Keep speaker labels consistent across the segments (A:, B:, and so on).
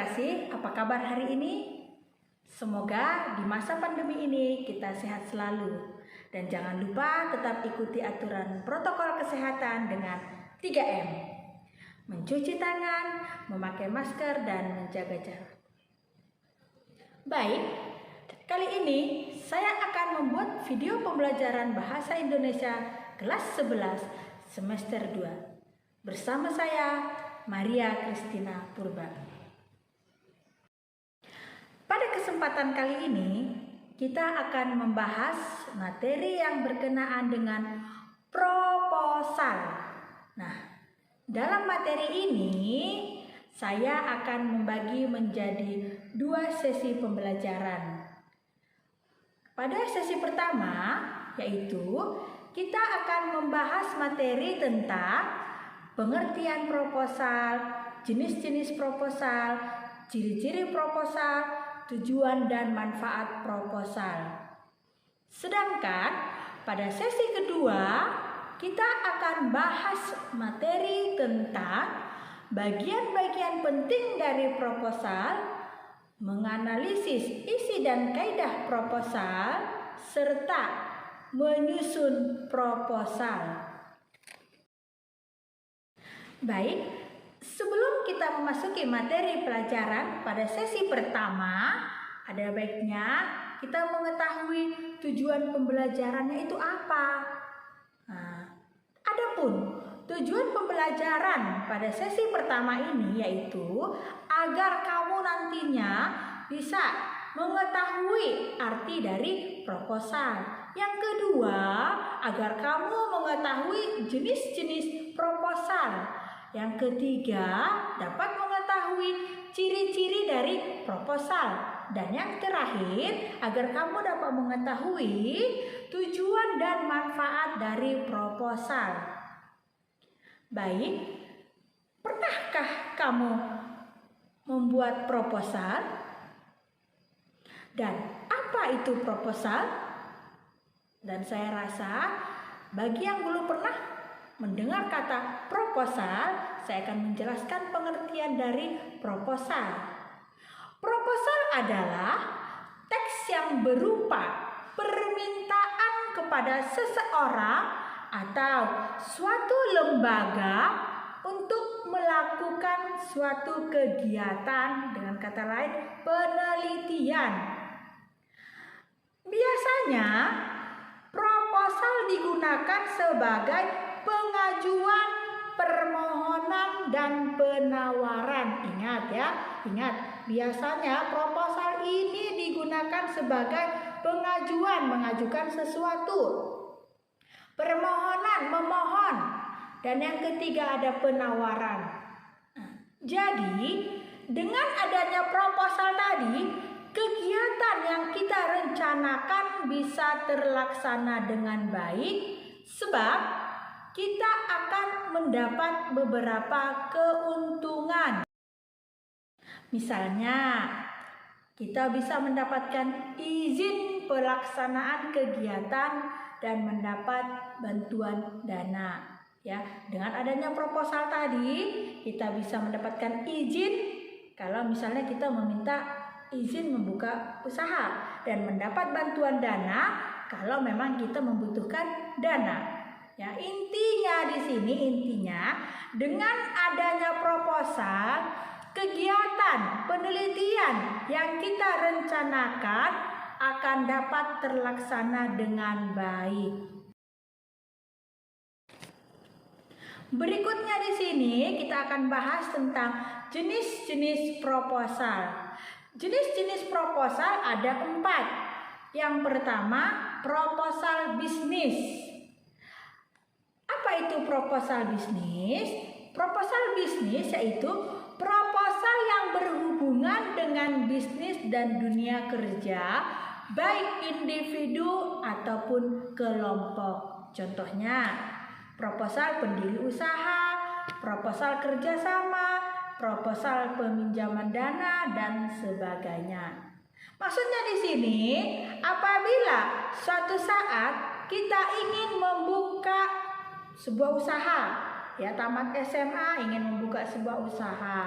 A: kekasih, apa kabar hari ini? Semoga di masa pandemi ini kita sehat selalu. Dan jangan lupa tetap ikuti aturan protokol kesehatan dengan 3M. Mencuci tangan, memakai masker, dan menjaga jarak. Baik, kali ini saya akan membuat video pembelajaran Bahasa Indonesia kelas 11 semester 2. Bersama saya, Maria Kristina Purba. Pada kesempatan kali ini, kita akan membahas materi yang berkenaan dengan proposal. Nah, dalam materi ini saya akan membagi menjadi 2 sesi pembelajaran. Pada sesi pertama, yaitu kita akan membahas materi tentang pengertian proposal, jenis-jenis proposal, ciri-ciri proposal, tujuan dan manfaat proposal. Sedangkan pada sesi kedua kita akan bahas materi tentang bagian-bagian penting dari proposal, menganalisis isi dan kaidah proposal, serta menyusun proposal. Baik, sebelum kita memasuki materi pelajaran pada sesi pertama, ada baiknya kita mengetahui tujuan pembelajarannya itu apa. Nah, adapun tujuan pembelajaran pada sesi pertama ini yaitu agar kamu nantinya bisa mengetahui arti dari proposal. Yang kedua, agar kamu mengetahui jenis-jenis proposal. Yang ketiga, dapat mengetahui ciri-ciri dari proposal. Dan yang terakhir, agar kamu dapat mengetahui tujuan dan manfaat dari proposal. Baik, pernahkah kamu membuat proposal? Dan apa itu proposal? Dan saya rasa bagi yang belum pernah mendengar kata proposal, saya akan menjelaskan pengertian dari proposal. Proposal adalah teks yang berupa permintaan kepada seseorang atau suatu lembaga untuk melakukan suatu kegiatan, dengan kata lain penelitian. Biasanya proposal digunakan sebagai pengajuan, permohonan, dan penawaran. Ingat ya, biasanya proposal ini digunakan sebagai pengajuan, mengajukan sesuatu, permohonan, memohon, dan yang ketiga ada penawaran. Jadi, dengan adanya proposal tadi, kegiatan yang kita rencanakan bisa terlaksana dengan baik, sebab kita akan mendapat beberapa keuntungan. Misalnya, kita bisa mendapatkan izin pelaksanaan kegiatan dan mendapat bantuan dana. Ya, dengan adanya proposal tadi, kita bisa mendapatkan izin kalau misalnya kita meminta izin membuka usaha dan mendapat bantuan dana kalau memang kita membutuhkan dana. Ya, intinya di sini dengan adanya proposal, kegiatan penelitian yang kita rencanakan akan dapat terlaksana dengan baik. Berikutnya di sini kita akan bahas tentang jenis-jenis proposal. Jenis-jenis proposal ada 4. Yang pertama, proposal bisnis. Apa itu proposal bisnis? Proposal bisnis yaitu proposal yang berhubungan dengan bisnis dan dunia kerja, baik individu ataupun kelompok. Contohnya, proposal pendiri usaha, proposal kerjasama, proposal peminjaman dana, dan sebagainya. Maksudnya di sini, apabila suatu saat kita ingin membuka sebuah usaha, ya tamat SMA ingin membuka sebuah usaha,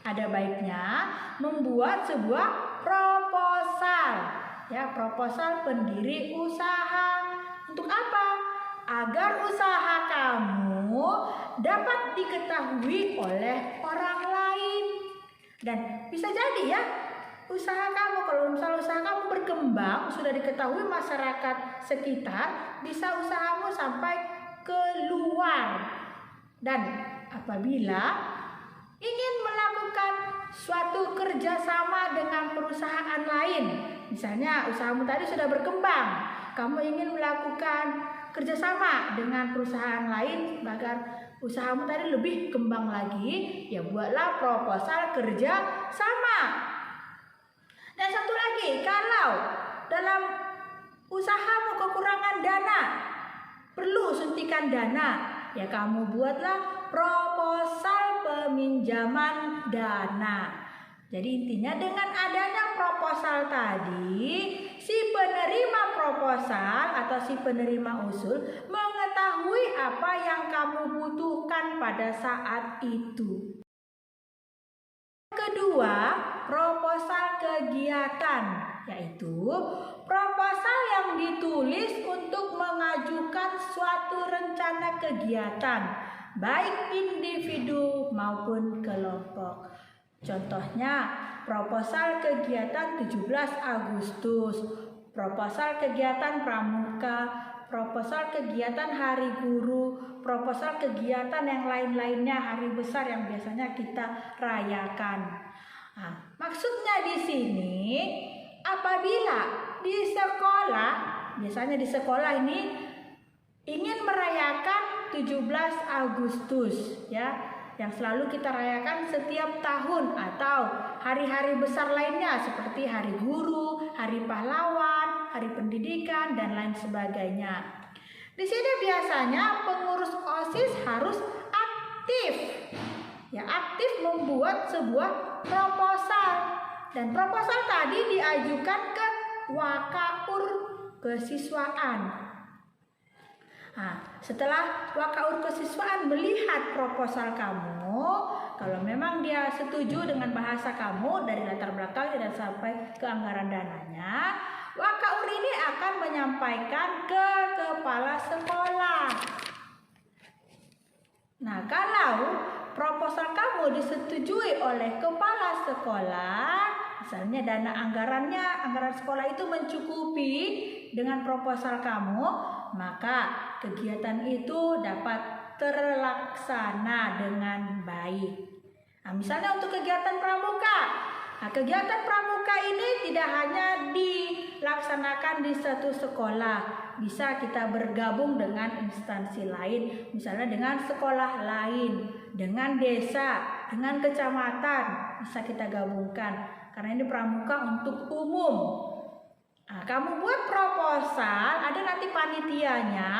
A: ada baiknya membuat sebuah proposal. Ya, proposal pendiri usaha. Untuk apa? Agar usaha kamu dapat diketahui oleh orang lain. Dan bisa jadi ya, usaha kamu, kalau misalnya usaha kamu berkembang, sudah diketahui masyarakat sekitar, bisa usahamu sampai keluar. Dan apabila ingin melakukan suatu kerjasama dengan perusahaan lain, misalnya usahamu tadi sudah berkembang, kamu ingin melakukan kerjasama dengan perusahaan lain agar usahamu tadi lebih kembang lagi, ya buatlah proposal kerja sama. Dan satu lagi, kalau dalam usahamu kekurangan dana, perlu suntikan dana, ya kamu buatlah proposal peminjaman dana. Jadi intinya dengan adanya proposal tadi, si penerima proposal atau si penerima usul mengetahui apa yang kamu butuhkan pada saat itu. Kedua, proposal kegiatan, yaitu proposal yang ditulis untuk mengajukan suatu rencana kegiatan, baik individu maupun kelompok. Contohnya, proposal kegiatan 17 Agustus, proposal kegiatan pramuka, proposal kegiatan hari guru, proposal kegiatan yang lain-lainnya, hari besar yang biasanya kita rayakan. Nah, maksudnya di sini, apabila di sekolah, biasanya di sekolah ini ingin merayakan 17 Agustus, ya, yang selalu kita rayakan setiap tahun, atau hari-hari besar lainnya seperti hari guru, hari pahlawan, hari pendidikan, dan lain sebagainya. Di sini biasanya pengurus OSIS harus aktif, ya, aktif membuat sebuah proposal, dan proposal tadi diajukan ke Wakaur Kesiswaan. Nah, setelah Wakaur Kesiswaan melihat proposal kamu, kalau memang dia setuju dengan bahasa kamu dari latar belakangnya dan sampai ke anggaran dananya, Wakaur ini akan menyampaikan ke kepala sekolah. Nah, kalau proposal kamu disetujui oleh kepala sekolah, misalnya dana anggaran sekolah itu mencukupi dengan proposal kamu, maka kegiatan itu dapat terlaksana dengan baik. Nah, misalnya untuk kegiatan pramuka, kegiatan pramuka ini tidak hanya dilaksanakan di satu sekolah, bisa kita bergabung dengan instansi lain, misalnya dengan sekolah lain, dengan desa, dengan kecamatan, bisa kita gabungkan, karena ini pramuka untuk umum. Nah, kamu buat proposal, ada nanti panitianya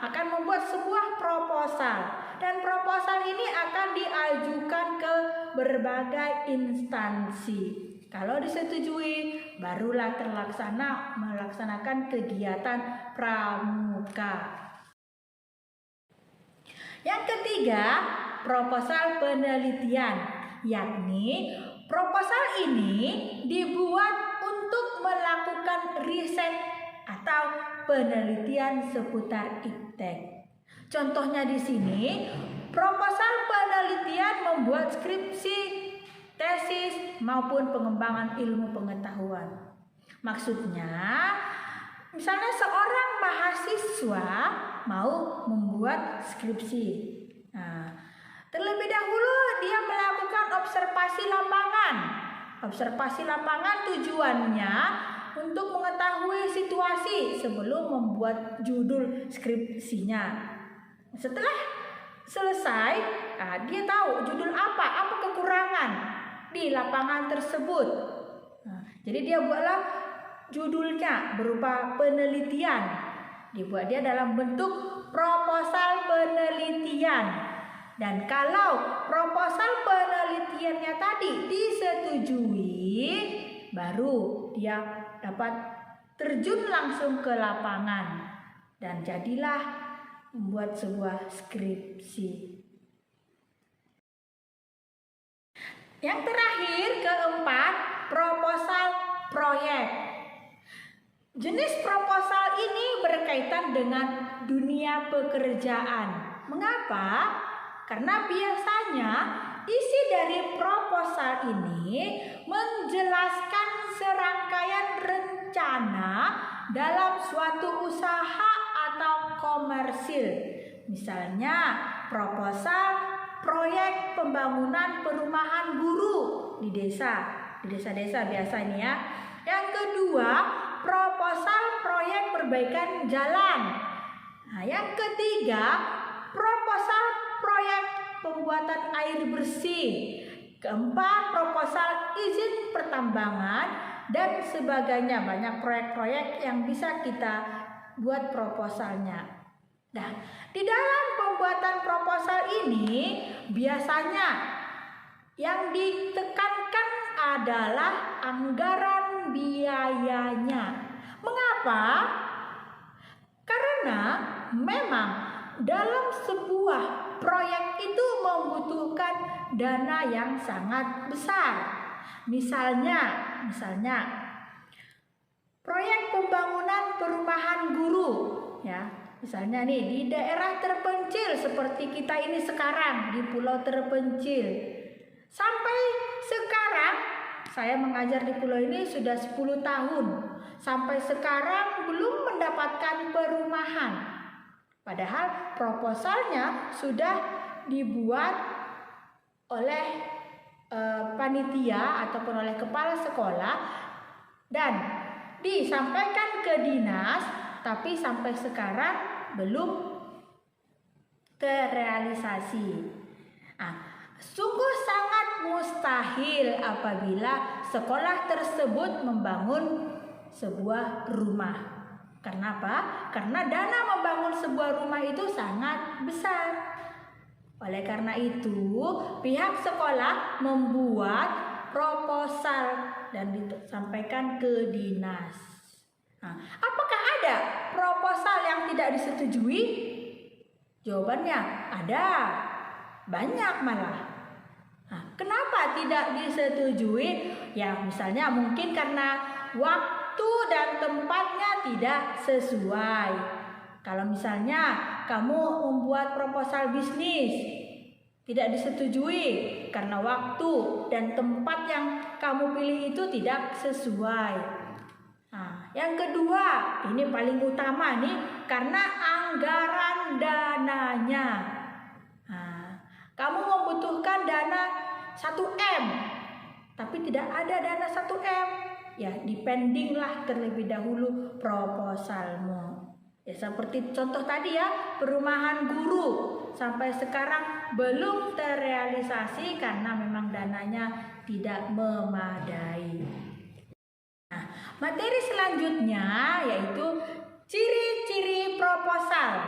A: akan membuat sebuah proposal, dan proposal ini akan diajukan ke berbagai instansi. Kalau disetujui, barulah melaksanakan kegiatan pramuka. Yang ketiga, proposal penelitian, yakni proposal ini dibuat untuk melakukan riset atau penelitian seputar iptek. Contohnya di sini, proposal penelitian membuat skripsi, tesis, maupun pengembangan ilmu pengetahuan. Maksudnya, misalnya seorang mahasiswa mau membuat skripsi. Nah, terlebih dahulu dia melakukan observasi lapangan. Observasi lapangan tujuannya untuk mengetahui situasi sebelum membuat judul skripsinya. Setelah selesai, dia tahu judul apa kekurangan di lapangan tersebut. Jadi dia buatlah judulnya berupa penelitian. Dibuat dia dalam bentuk proposal penelitian. Dan kalau proposal penelitiannya tadi disetujui, baru dia dapat terjun langsung ke lapangan dan jadilah membuat sebuah skripsi. Yang terakhir, keempat, proposal proyek. Jenis proposal ini berkaitan dengan dunia pekerjaan. Mengapa? Karena biasanya isi dari proposal ini menjelaskan serangkaian rencana dalam suatu usaha atau komersil. Misalnya, proposal proyek pembangunan perumahan guru di desa-desa biasa ini ya. Yang kedua, proposal proyek perbaikan jalan. Nah, yang ketiga, proposal proyek pembuatan air bersih. Keempat, proposal izin pertambangan dan sebagainya. Banyak proyek-proyek yang bisa kita buat proposalnya. Nah, di dalam pembuatan proposal ini biasanya yang ditekankan adalah anggaran biayanya. Mengapa? Karena memang dalam sebuah proyek itu membutuhkan dana yang sangat besar. Misalnya proyek pembangunan perumahan guru ya. Misalnya nih di daerah terpencil seperti kita ini sekarang di pulau terpencil. Sampai sekarang saya mengajar di pulau ini sudah 10 tahun. Sampai sekarang belum mendapatkan perumahan. Padahal proposalnya sudah dibuat oleh panitia ataupun oleh kepala sekolah dan disampaikan ke dinas, tapi sampai sekarang belum terrealisasi. Sungguh sangat mustahil apabila sekolah tersebut membangun sebuah rumah. Kenapa? Karena dana membangun sebuah rumah itu sangat besar. Oleh karena itu, pihak sekolah membuat proposal dan disampaikan ke dinas. Apakah ada proposal yang tidak disetujui? Jawabannya ada, banyak malah. Kenapa tidak disetujui? Ya misalnya mungkin karena waktu dan tempatnya tidak sesuai. Kalau misalnya kamu membuat proposal bisnis, tidak disetujui karena waktu dan tempat yang kamu pilih itu tidak sesuai. Yang kedua, ini paling utama nih, karena anggaran dananya. Kamu membutuhkan dana 1M, tapi tidak ada dana 1M. Ya, dipendinglah terlebih dahulu proposalmu. Ya, seperti contoh tadi ya, perumahan guru. Sampai sekarang belum terrealisasi karena memang dananya tidak memadai. Materi selanjutnya yaitu ciri-ciri proposal.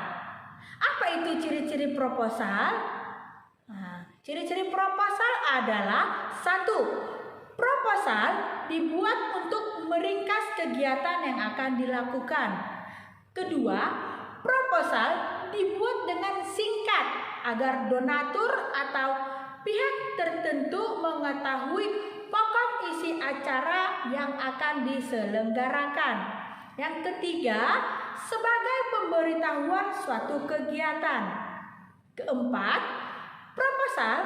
A: Apa itu ciri-ciri proposal? Ciri-ciri proposal adalah 1. Proposal dibuat untuk meringkas kegiatan yang akan dilakukan. Kedua, proposal dibuat dengan singkat agar donatur atau pihak tertentu mengetahui pokok isi acara yang akan diselenggarakan. Yang ketiga, sebagai pemberitahuan suatu kegiatan. Keempat, proposal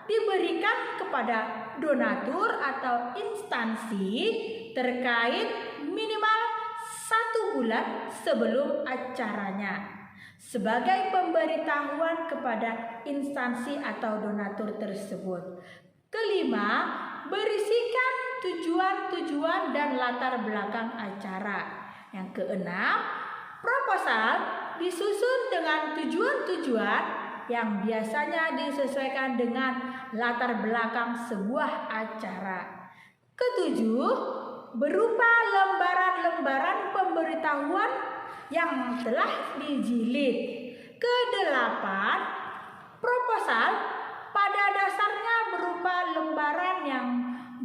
A: diberikan kepada donatur atau instansi terkait minimal 1 bulan sebelum acaranya sebagai pemberitahuan kepada instansi atau donatur tersebut. Kelima, berisikan tujuan-tujuan dan latar belakang acara. Yang keenam, proposal disusun dengan tujuan-tujuan yang biasanya disesuaikan dengan latar belakang sebuah acara. Ketujuh, berupa lembaran-lembaran pemberitahuan yang telah dijilid. Kedelapan, proposal pada dasarnya berupa lembaran yang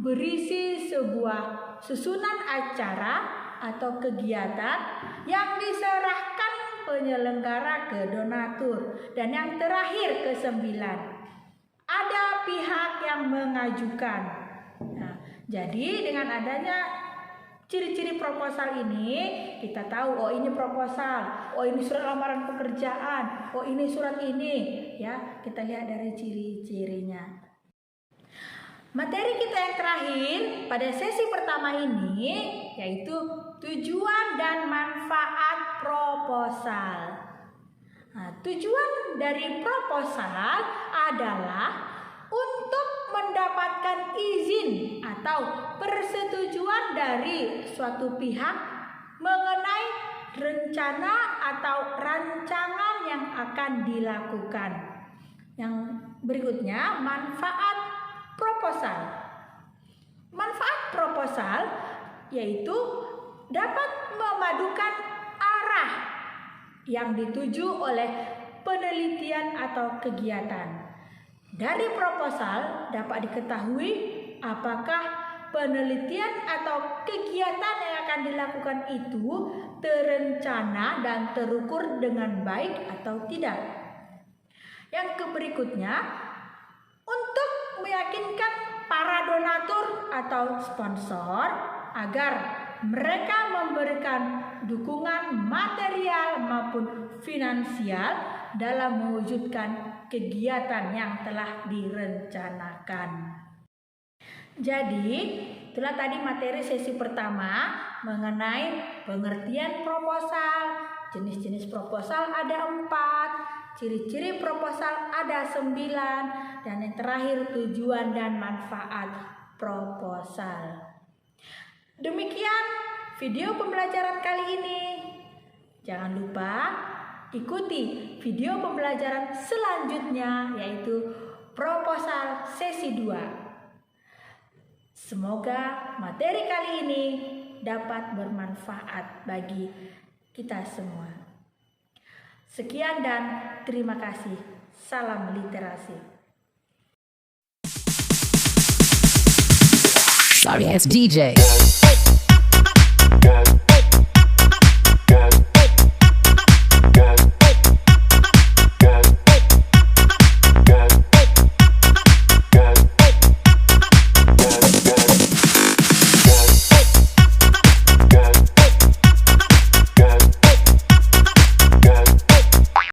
A: berisi sebuah susunan acara atau kegiatan yang diserahkan penyelenggara ke donatur. Dan yang terakhir, ke-9, ada pihak yang mengajukan. Nah, jadi dengan adanya ciri-ciri proposal ini kita tahu, oh ini proposal, oh ini surat lamaran pekerjaan, oh ini surat ini, ya kita lihat dari ciri-cirinya. Materi kita yang terakhir pada sesi pertama ini yaitu tujuan dan manfaat proposal. Nah, tujuan dari proposal adalah untuk mendapatkan izin atau persetujuan dari suatu pihak mengenai rencana atau rancangan yang akan dilakukan. Yang berikutnya, manfaat proposal. Manfaat proposal yaitu dapat memadukan arah yang dituju oleh penelitian atau kegiatan. Dari proposal dapat diketahui apakah penelitian atau kegiatan yang akan dilakukan itu terencana dan terukur dengan baik atau tidak. Yang berikutnya, untuk meyakinkan para donatur atau sponsor agar mereka memberikan dukungan material maupun finansial dalam mewujudkan kegiatan yang telah direncanakan. Jadi, itulah tadi materi sesi pertama mengenai pengertian proposal. Jenis-jenis proposal ada 4, ciri-ciri proposal ada 9, dan yang terakhir tujuan dan manfaat proposal. Demikian video pembelajaran kali ini. Jangan lupa ikuti video pembelajaran selanjutnya yaitu proposal sesi 2. Semoga materi kali ini dapat bermanfaat bagi kita semua. Sekian dan terima kasih. Salam literasi.
B: Sorry, it's DJ.